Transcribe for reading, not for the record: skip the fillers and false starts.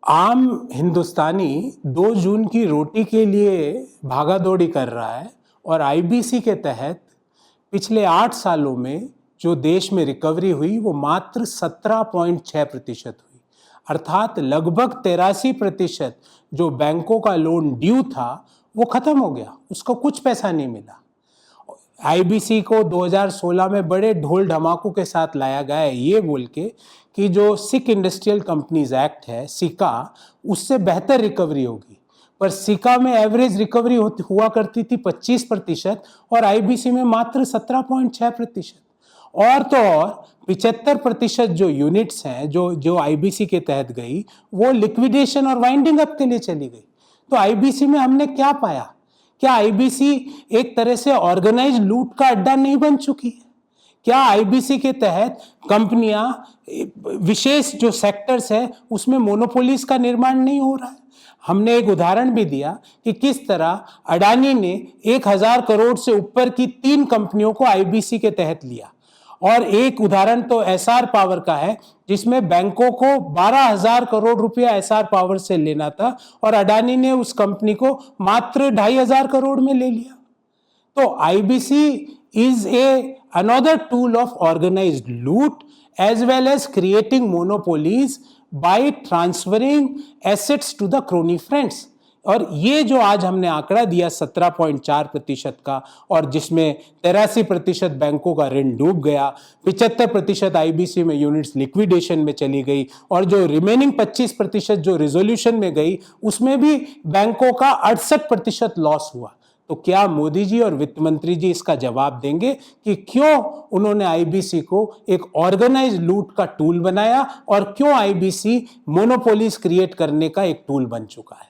आम हिंदुस्तानी 2 जून की रोटी के लिए भागा दौड़ी कर रहा है और आईबीसी के तहत पिछले 8 सालों में जो देश में रिकवरी हुई वो मात्र 17.6% हुई। अर्थात लगभग 83% जो बैंकों का लोन ड्यू था वो खत्म हो गया, उसको कुछ पैसा नहीं मिला। आईबीसी को 2016 में बड़े ढोल ढमाकों के साथ लाया गया है ये बोल के कि जो सिक इंडस्ट्रियल कंपनीज एक्ट है सिका, उससे बेहतर रिकवरी होगी। पर सिका में एवरेज रिकवरी हुआ करती थी 25% और आईबीसी में मात्र 17.6%। और तो और 75% जो यूनिट्स हैं जो आईबीसी के तहत गई वो लिक्विडेशन और वाइंडिंग अप के लिए चली गई। तो आईबीसी में हमने क्या पाया? क्या आईबीसी एक तरह से ऑर्गेनाइज लूट का अड्डा नहीं बन चुकी है? क्या आईबीसी के तहत कंपनियां विशेष जो सेक्टर्स है उसमें मोनोपोलीज का निर्माण नहीं हो रहा है? हमने एक उदाहरण भी दिया कि किस तरह अडानी ने 1000 करोड़ से ऊपर की 3 कंपनियों को आईबीसी के तहत लिया। और एक उदाहरण तो एसआर पावर का है जिसमें बैंकों को 12,000 करोड़ रुपया एसआर पावर से लेना था और अडानी ने उस कंपनी को मात्र 2,500 करोड़ में ले लिया। तो IBC is another tool of organized loot as well as creating monopolies by transferring assets to the crony friends। और ये जो आज हमने आंकड़ा दिया 17.4% का और जिसमें 83% बैंकों का ऋण डूब गया, 75% आईबीसी में यूनिट्स लिक्विडेशन में चली गई और जो रिमेनिंग 25% जो रिजोल्यूशन में गई उसमें भी बैंकों का 68% लॉस हुआ। तो क्या मोदी जी और वित्त मंत्री जी इसका जवाब देंगे कि क्यों उन्होंने आईबीसी को एक ऑर्गेनाइज लूट का टूल बनाया और क्यों आईबीसी मोनोपोलीज क्रिएट करने का एक टूल बन चुका है?